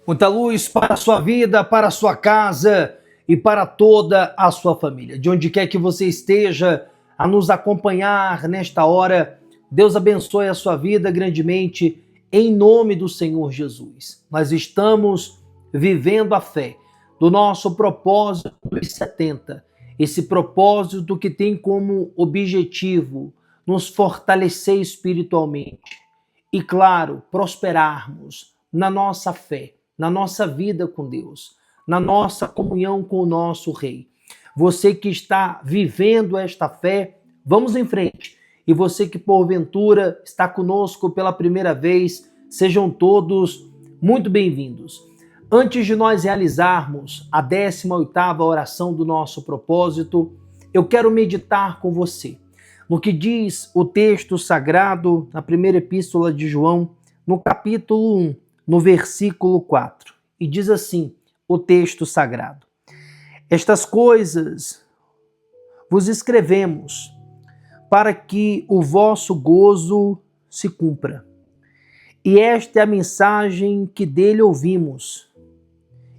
Muita luz para a sua vida, para a sua casa e para toda a sua família. De onde quer que você esteja a nos acompanhar nesta hora, Deus abençoe a sua vida grandemente, em nome do Senhor Jesus. Nós estamos vivendo a fé do nosso propósito dos 70. Esse propósito que tem como objetivo nos fortalecer espiritualmente e, claro, prosperarmos na nossa fé, na nossa vida com Deus, na nossa comunhão com o nosso Rei. Você que está vivendo esta fé, vamos em frente. E você que porventura está conosco pela primeira vez, sejam todos muito bem-vindos. Antes de nós realizarmos a 18ª oração do nosso propósito, eu quero meditar com você no que diz o texto sagrado na primeira epístola de João, no capítulo 1, no versículo 4. E diz assim o texto sagrado: Estas coisas vos escrevemos para que o vosso gozo se cumpra. E esta é a mensagem que dele ouvimos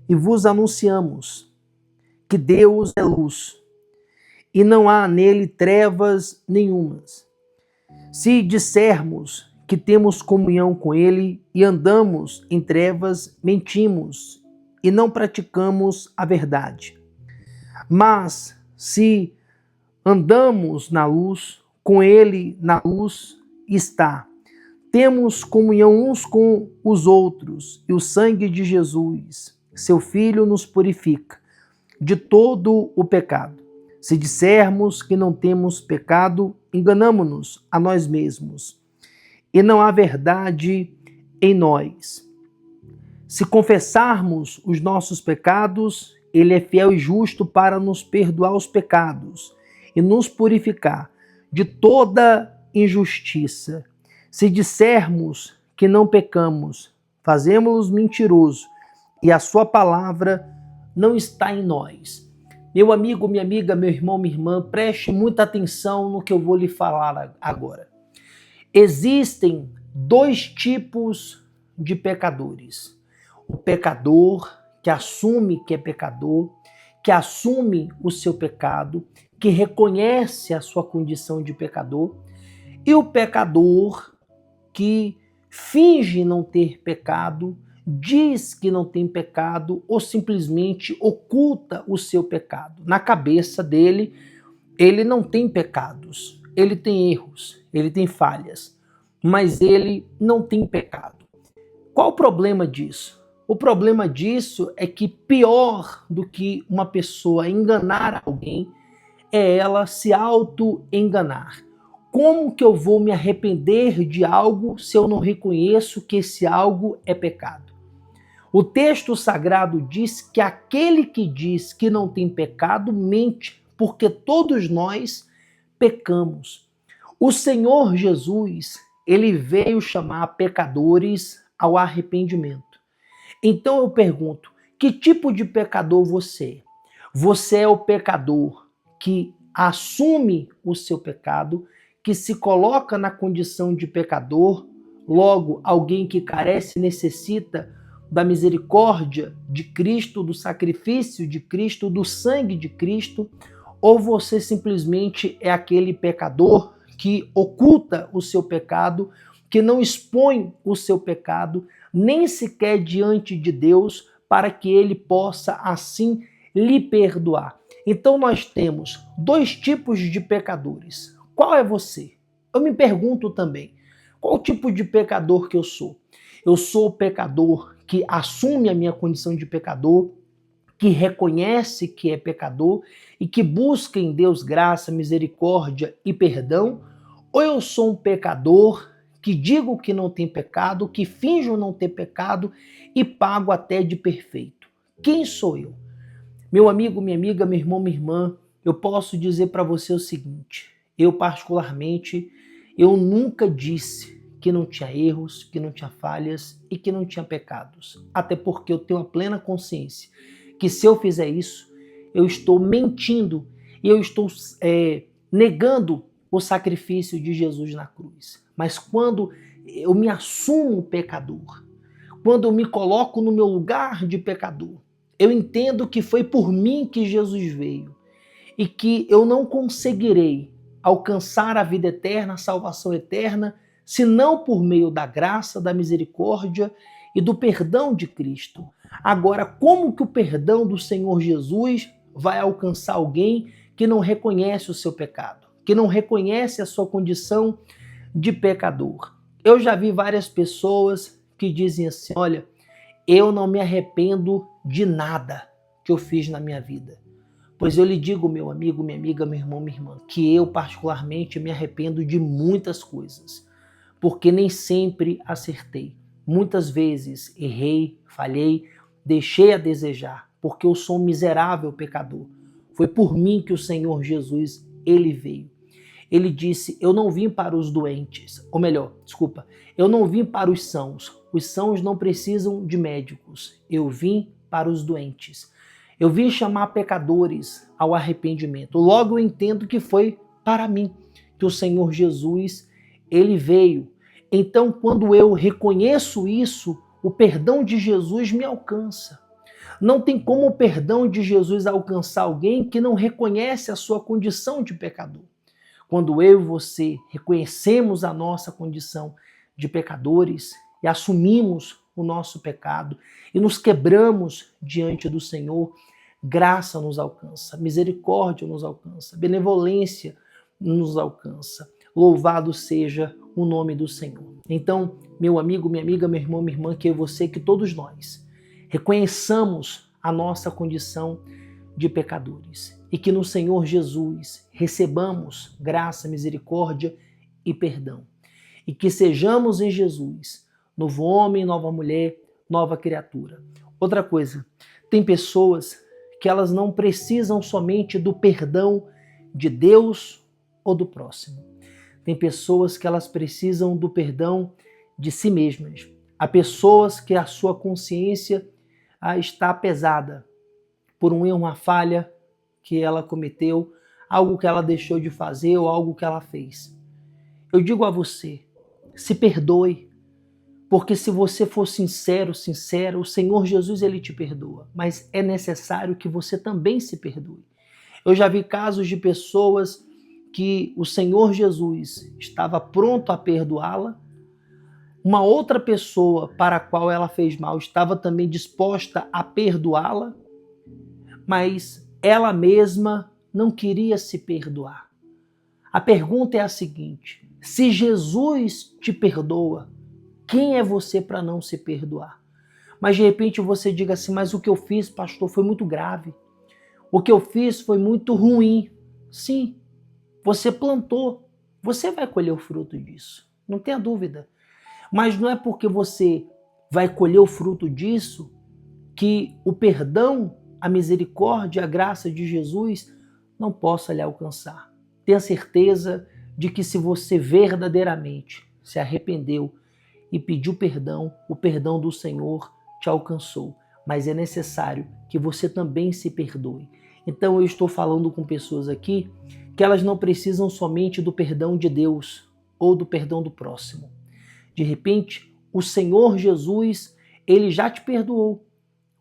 e vos anunciamos, que Deus é luz e não há nele trevas nenhumas. Se dissermos que temos comunhão com ele e andamos em trevas, mentimos e não praticamos a verdade. Mas se andamos na luz, com ele na luz está. Temos comunhão uns com os outros e o sangue de Jesus, seu Filho, nos purifica de todo o pecado. Se dissermos que não temos pecado, enganamo-nos a nós mesmos e não há verdade em nós. Se confessarmos os nossos pecados, ele é fiel e justo para nos perdoar os pecados e nos purificar de toda injustiça. Se dissermos que não pecamos, fazemos-nos mentiroso e a sua palavra não está em nós. Meu amigo, minha amiga, meu irmão, minha irmã, preste muita atenção no que eu vou lhe falar agora. Existem dois tipos de pecadores. O pecador que assume que é pecador, que assume o seu pecado, que reconhece a sua condição de pecador, e o pecador que finge não ter pecado, diz que não tem pecado ou simplesmente oculta o seu pecado. Na cabeça dele, ele não tem pecados, ele tem erros, ele tem falhas, mas ele não tem pecado. Qual o problema disso? O problema disso é que pior do que uma pessoa enganar alguém é ela se auto-enganar. Como que eu vou me arrepender de algo se eu não reconheço que esse algo é pecado? O texto sagrado diz que aquele que diz que não tem pecado mente, porque todos nós pecamos. O Senhor Jesus, ele veio chamar pecadores ao arrependimento. Então eu pergunto, que tipo de pecador você é? Você é o pecador que assume o seu pecado, que se coloca na condição de pecador, logo alguém que carece e necessita da misericórdia de Cristo, do sacrifício de Cristo, do sangue de Cristo, ou você simplesmente é aquele pecador que oculta o seu pecado, que não expõe o seu pecado, nem sequer diante de Deus, para que ele possa assim lhe perdoar. Então nós temos dois tipos de pecadores. Qual é você? Eu me pergunto também, qual tipo de pecador que eu sou? Eu sou o pecador que assume a minha condição de pecador, que reconhece que é pecador e que busca em Deus graça, misericórdia e perdão? Ou eu sou um pecador que digo que não tem pecado, que finjo não ter pecado e pago até de perfeito? Quem sou eu? Meu amigo, minha amiga, meu irmão, minha irmã, eu posso dizer para você o seguinte: eu particularmente, eu nunca disse que não tinha erros, que não tinha falhas e que não tinha pecados. Até porque eu tenho a plena consciência que se eu fizer isso, eu estou mentindo e eu estou negando o sacrifício de Jesus na cruz. Mas quando eu me assumo pecador, quando eu me coloco no meu lugar de pecador, eu entendo que foi por mim que Jesus veio e que eu não conseguirei alcançar a vida eterna, a salvação eterna, senão por meio da graça, da misericórdia e do perdão de Cristo. Agora, como que o perdão do Senhor Jesus vai alcançar alguém que não reconhece o seu pecado, que não reconhece a sua condição de pecador? Eu já vi várias pessoas que dizem assim: olha, eu não me arrependo de nada que eu fiz na minha vida. Pois eu lhe digo, meu amigo, minha amiga, meu irmão, minha irmã, que eu particularmente me arrependo de muitas coisas, porque nem sempre acertei. Muitas vezes errei, falhei, deixei a desejar, porque eu sou um miserável pecador. Foi por mim que o Senhor Jesus, ele veio. Ele disse: eu não vim para os doentes, ou melhor, desculpa, eu não vim para os sãos. Os sãos não precisam de médicos. Eu vim para os doentes. Eu vim chamar pecadores ao arrependimento. Logo eu entendo que foi para mim que o Senhor Jesus, ele veio. Então, quando eu reconheço isso, o perdão de Jesus me alcança. Não tem como o perdão de Jesus alcançar alguém que não reconhece a sua condição de pecador. Quando eu e você reconhecemos a nossa condição de pecadores e assumimos o nosso pecado e nos quebramos diante do Senhor, graça nos alcança, misericórdia nos alcança, benevolência nos alcança. Louvado seja o nome do Senhor. Então, meu amigo, minha amiga, meu irmão, minha irmã, que eu e você, que todos nós reconheçamos a nossa condição de pecadores e que no Senhor Jesus recebamos graça, misericórdia e perdão. E que sejamos em Jesus novo homem, nova mulher, nova criatura. Outra coisa, tem pessoas que elas não precisam somente do perdão de Deus ou do próximo. Tem pessoas que elas precisam do perdão de si mesmas. Há pessoas que a sua consciência está pesada por um erro, uma falha que ela cometeu, algo que ela deixou de fazer ou algo que ela fez. Eu digo a você, se perdoe, porque se você for sincero, sincera, o Senhor Jesus, ele te perdoa, mas é necessário que você também se perdoe. Eu já vi casos de pessoas que o Senhor Jesus estava pronto a perdoá-la, uma outra pessoa para a qual ela fez mal estava também disposta a perdoá-la, mas ela mesma não queria se perdoar. A pergunta é a seguinte: se Jesus te perdoa, quem é você para não se perdoar? Mas de repente você diga assim: mas o que eu fiz, pastor, foi muito grave. O que eu fiz foi muito ruim. Sim, você plantou, você vai colher o fruto disso, não tenha dúvida. Mas não é porque você vai colher o fruto disso que o perdão, a misericórdia, a graça de Jesus não possa lhe alcançar. Tenha certeza de que se você verdadeiramente se arrependeu e pediu perdão, o perdão do Senhor te alcançou. Mas é necessário que você também se perdoe. Então eu estou falando com pessoas aqui que elas não precisam somente do perdão de Deus ou do perdão do próximo. De repente, o Senhor Jesus, ele já te perdoou.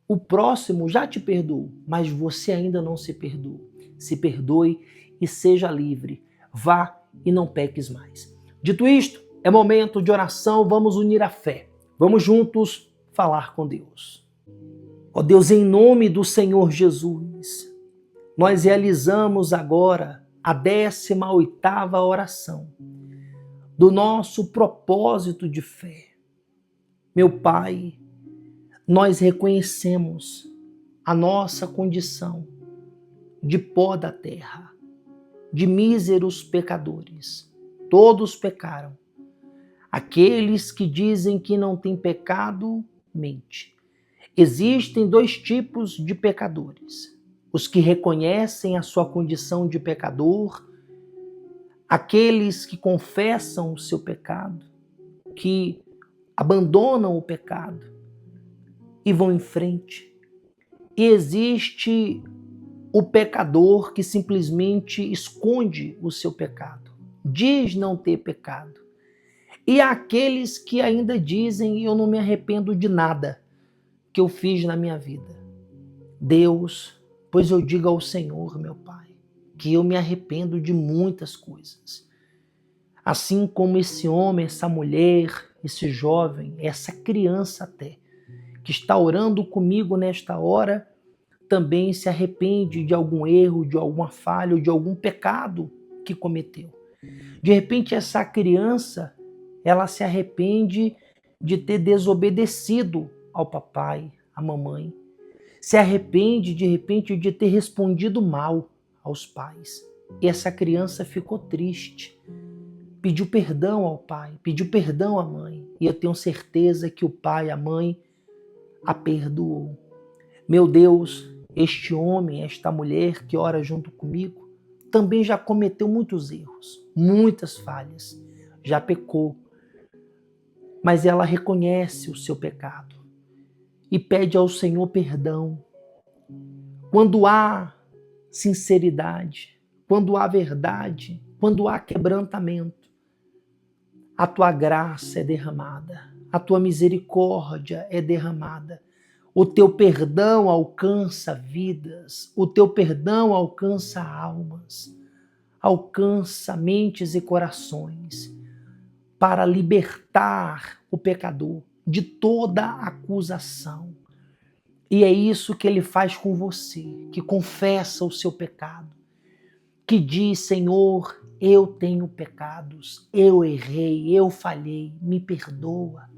O próximo já te perdoou, mas você ainda não se perdoou. Se perdoe e seja livre. Vá e não peques mais. Dito isto, é momento de oração, vamos unir a fé. Vamos juntos falar com Deus. Ó Deus, em nome do Senhor Jesus, nós realizamos agora a 18ª oração do nosso propósito de fé. Meu Pai, nós reconhecemos a nossa condição de pó da terra, de míseros pecadores. Todos pecaram. Aqueles que dizem que não têm pecado, mente. Existem 2 tipos de pecadores: os que reconhecem a sua condição de pecador, aqueles que confessam o seu pecado, que abandonam o pecado e vão em frente. E existe o pecador que simplesmente esconde o seu pecado, diz não ter pecado. E há aqueles que ainda dizem: eu não me arrependo de nada que eu fiz na minha vida. Deus, pois eu digo ao Senhor, meu Pai, que eu me arrependo de muitas coisas. Assim como esse homem, essa mulher, esse jovem, essa criança até, que está orando comigo nesta hora, também se arrepende de algum erro, de alguma falha, de algum pecado que cometeu. De repente essa criança, ela se arrepende de ter desobedecido ao papai, à mamãe. Se arrepende de repente de ter respondido mal aos pais. E essa criança ficou triste. Pediu perdão ao pai, pediu perdão à mãe. E eu tenho certeza que o pai, a mãe, a perdoou. Meu Deus, este homem, esta mulher que ora junto comigo, também já cometeu muitos erros, muitas falhas, já pecou. Mas ela reconhece o seu pecado e pede ao Senhor perdão. Quando há sinceridade, quando há verdade, quando há quebrantamento, a tua graça é derramada, a tua misericórdia é derramada. O teu perdão alcança vidas, o teu perdão alcança almas, alcança mentes e corações para libertar o pecador de toda acusação. E é isso que ele faz com você, que confessa o seu pecado, que diz: Senhor, eu tenho pecados, eu errei, eu falhei, me perdoa.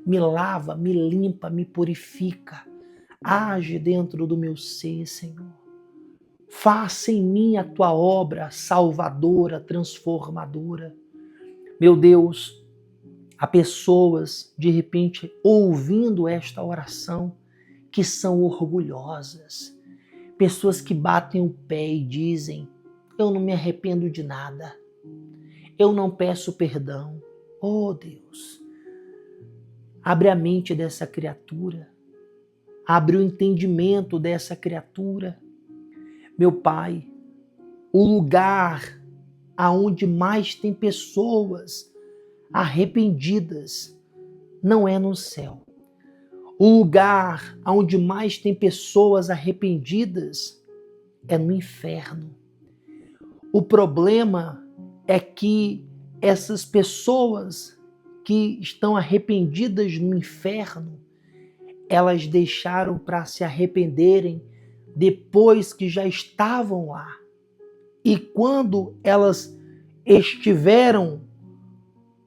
Me lava, me limpa, me purifica. Age dentro do meu ser, Senhor. Faça em mim a tua obra salvadora, transformadora. Meu Deus, há pessoas, de repente, ouvindo esta oração, que são orgulhosas. Pessoas que batem o pé e dizem: eu não me arrependo de nada. Eu não peço perdão. Oh, Deus! Abre a mente dessa criatura. Abre o entendimento dessa criatura. Meu Pai, o lugar aonde mais tem pessoas arrependidas não é no céu. O lugar aonde mais tem pessoas arrependidas é no inferno. O problema é que essas pessoas que estão arrependidas no inferno, elas deixaram para se arrependerem depois que já estavam lá. E quando elas estiveram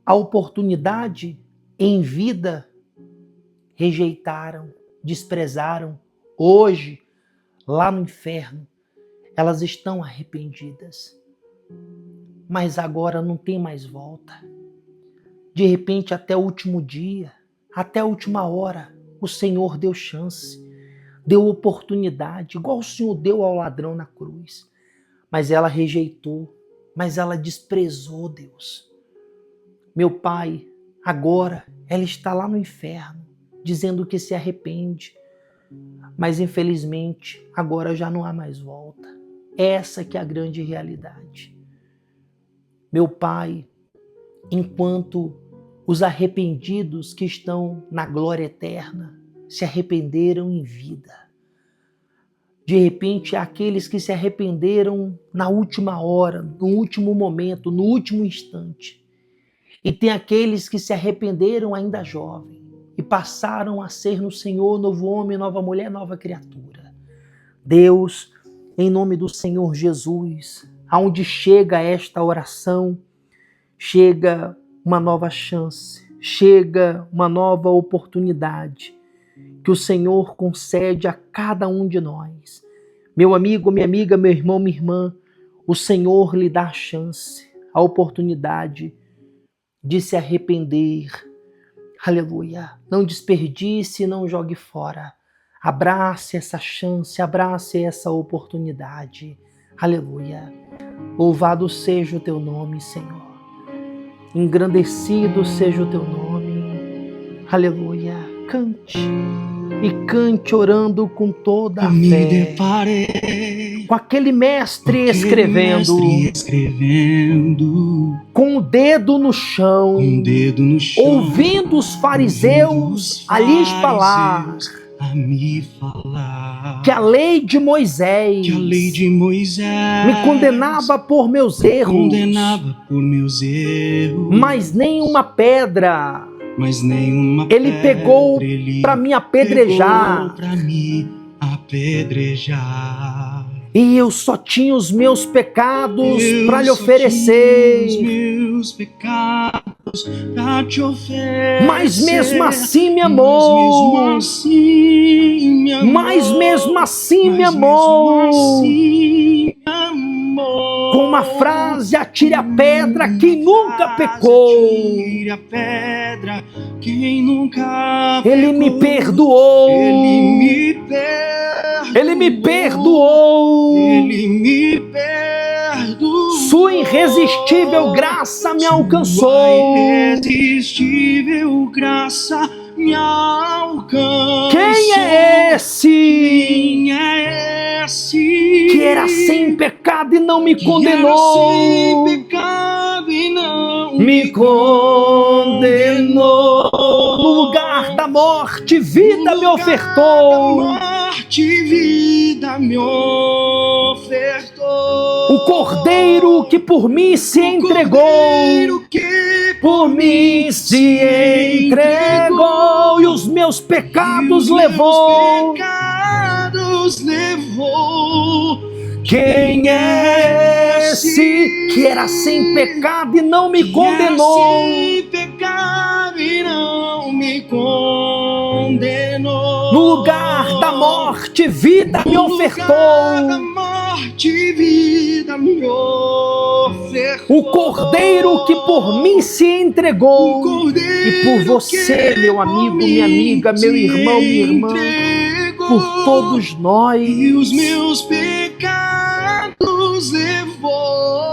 a oportunidade em vida, rejeitaram, desprezaram. Hoje, lá no inferno, elas estão arrependidas. Mas agora não tem mais volta. De repente, até o último dia, até a última hora, o Senhor deu chance, deu oportunidade, igual o Senhor deu ao ladrão na cruz. Mas ela rejeitou, mas ela desprezou Deus. Meu Pai, agora ela está lá no inferno, dizendo que se arrepende. Mas infelizmente, agora já não há mais volta. Essa que é a grande realidade. Meu Pai, enquanto os arrependidos que estão na glória eterna se arrependeram em vida. De repente, aqueles que se arrependeram na última hora, no último momento, no último instante. E tem aqueles que se arrependeram ainda jovem e passaram a ser no Senhor novo homem, nova mulher, nova criatura. Deus, em nome do Senhor Jesus, aonde chega esta oração, chega uma nova chance, chega uma nova oportunidade que o Senhor concede a cada um de nós. Meu amigo, minha amiga, meu irmão, minha irmã, o Senhor lhe dá a chance, a oportunidade de se arrepender. Aleluia. Não desperdice, não jogue fora. Abrace essa chance, abrace essa oportunidade. Aleluia. Louvado seja o teu nome, Senhor. Engrandecido seja o teu nome. Aleluia. Cante e cante orando com toda a me fé. deparei Com aquele mestre com aquele escrevendo, mestre escrevendo, com o dedo no chão, com o dedo no chão, ouvindo os ouvindo fariseus os a lhes falar fariseus a me falar que a lei de Moisés que a lei de Moisés me condenava por meus erros, condenava por meus erros, mas nenhuma pedra mas nenhuma ele pedra pegou ele para me apedrejar. pegou pra me apedrejar. E eu só tinha os meus pecados Eu para lhe só tinha os oferecer. meus pecados pra te oferecer. Mas mesmo assim me Mas amou. mesmo assim me amou. Mas mesmo assim me Mas amou. mesmo assim me amou. Com uma frase, atire a pedra quem Uma nunca frase, pecou. atire a pedra quem nunca pecou. Ele me perdoou. Ele me perdoou. Ele me perdoou. Ele me perdoou. Sua irresistível graça me alcançou. Sua irresistível graça me alcançou. Quem é esse Quem é esse que era sem pecado e não me que era condenou? sem pecado e não Me condenou. No lugar da morte, vida me ofertou. Morte, vida me ofertou. O Cordeiro que por mim se entregou. Cordeiro que Por mim se entregou e os meus pecados levou. Pecados levou. Quem é esse que era sem pecado e não me condenou? Sem pecado e não me condenou. No lugar da morte, vida me ofertou. No lugar da morte, vida me ofertou. O Cordeiro que por mim se entregou. O Cordeiro E por você, que meu amigo, por minha mim amiga, meu se irmão, minha irmã, entregou. por todos nós. E os meus pecados levou.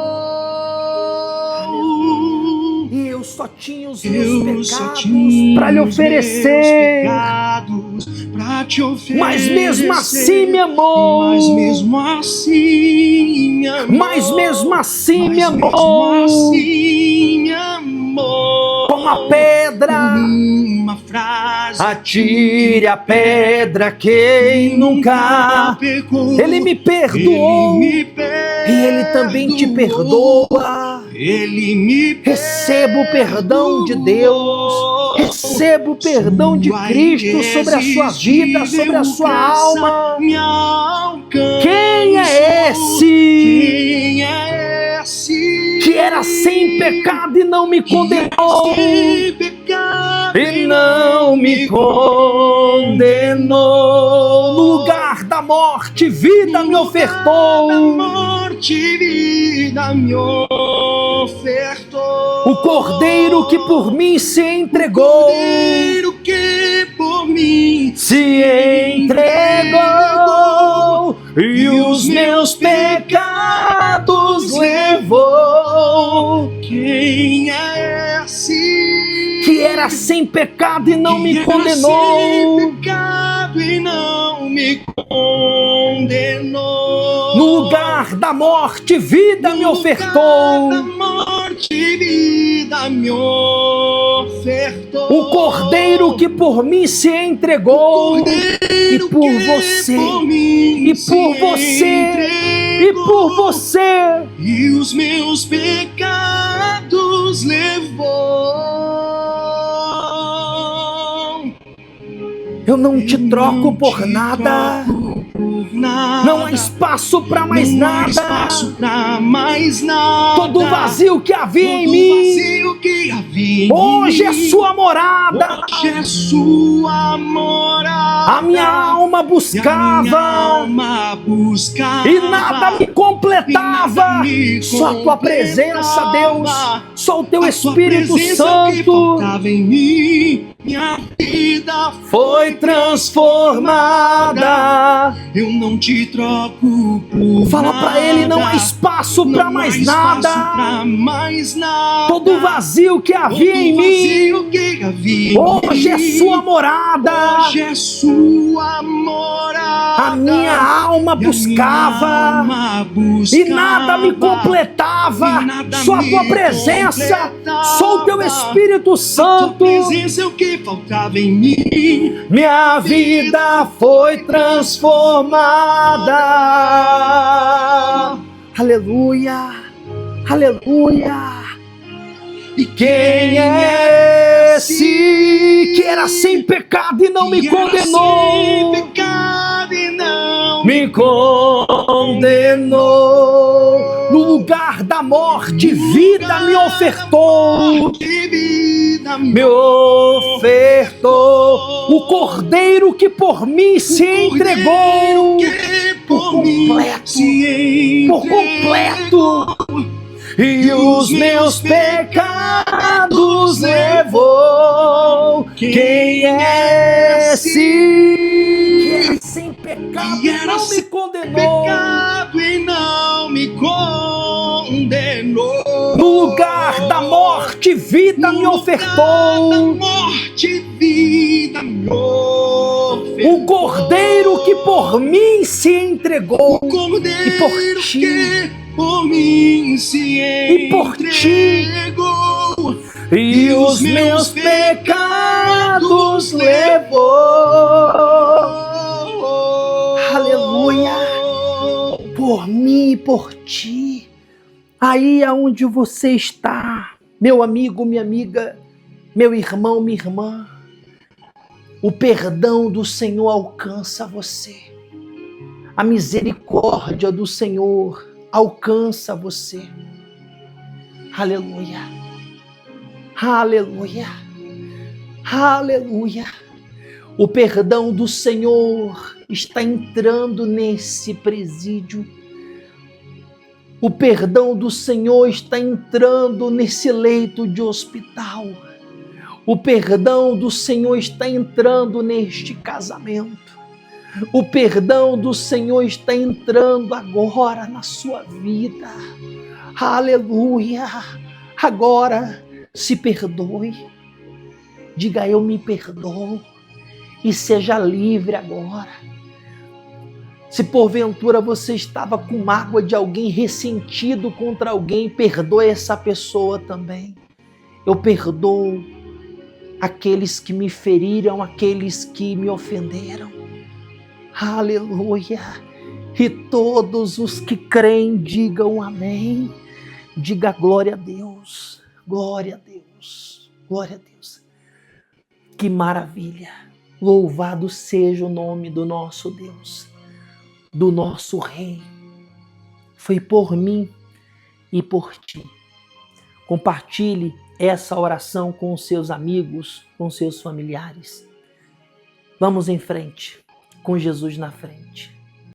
E eu só tinha os meus Eu pecados só tinha para lhe os meus oferecer. pecados pra te oferecer. Mas mesmo assim me amou. Mas mesmo assim me amou. Mas mesmo assim me Mas mesmo amou. assim me amou. Com a pedra, Uma frase. atire a pedra quem nunca. pecou. Ele me perdoou. Ele me perdoou. E Ele também te perdoa. Ele me Receba o perdão de Deus. Receba o perdão de Cristo sobre a sua vida, sobre a sua alma. Quem é esse Quem é esse que era sem pecado e não me condenou? sem pecado E não me condenou. No lugar da morte, vida me ofertou. Da morte, vida me ofertou. O Cordeiro que por mim se entregou. Cordeiro que por mim Se entregou e os meus pecados levou. Quem é esse Que era sem pecado e não me que era condenou. sem pecado e não me condenou. No lugar da morte, vida me ofertou. Da morte, vida me ofertou. O Cordeiro que por mim se entregou. E Cordeiro por que você. por mim E por se você. E entregou. por você. E os meus pecados levou. Eu não te troco por nada. Não há espaço para mais Não há nada. espaço pra mais nada. Todo vazio que havia em Todo mim, vazio que havia em hoje é mim. sua morada. Hoje é sua morada. A minha alma E a minha buscava alma buscava. e nada me completava. E nada me Só a tua presença, Deus. Só o teu A tua Espírito presença que Santo faltava em mim. Minha vida foi transformada. Eu não te troco por Fala nada. para ele, não há espaço para Não mais há espaço nada. pra mais nada. Todo vazio que havia em mim, que havia em hoje é mim, sua morada. hoje é sua morada. A minha alma buscava e nada me completava. Só a tua presença, só o teu Espírito Santo. Presença é o que faltava em mim. Minha vida foi transformada. Aleluia, aleluia. E Quem é esse que era sem pecado e não me condenou? Sem pecado e não Me condenou. No lugar da morte, vida me ofertou. Me ofertou. O Cordeiro que por mim se entregou. Por completo. E os meus pecados levou. Quem é esse que era sem pecado e não me condenou? Pecado e não me condenou. No lugar da morte, vida me ofertou. Da morte, vida me ofertou. O Cordeiro que por mim se entregou. O Cordeiro e por ti. que por mim se entregou. E os meus pecados levou. Aleluia. Por mim e por ti. Aí aonde você está, meu amigo, minha amiga, meu irmão, minha irmã, o perdão do Senhor alcança você. A misericórdia do Senhor alcança você. Aleluia. Aleluia. Aleluia. O perdão do Senhor está entrando nesse presídio. O perdão do Senhor está entrando nesse leito de hospital. O perdão do Senhor está entrando neste casamento. O perdão do Senhor está entrando agora na sua vida. Aleluia. Agora se perdoe. Diga, eu me perdoo. E seja livre agora. Se porventura você estava com mágoa de alguém, ressentido contra alguém, perdoe essa pessoa também. Eu perdoo aqueles que me feriram, aqueles que me ofenderam. Aleluia. E todos os que creem, digam amém. Diga glória a Deus. Glória a Deus. Glória a Deus. Que maravilha. Louvado seja o nome do nosso Deus, do nosso Rei. Foi por mim e por ti. Compartilhe essa oração com os seus amigos, com seus familiares. Vamos em frente, com Jesus na frente.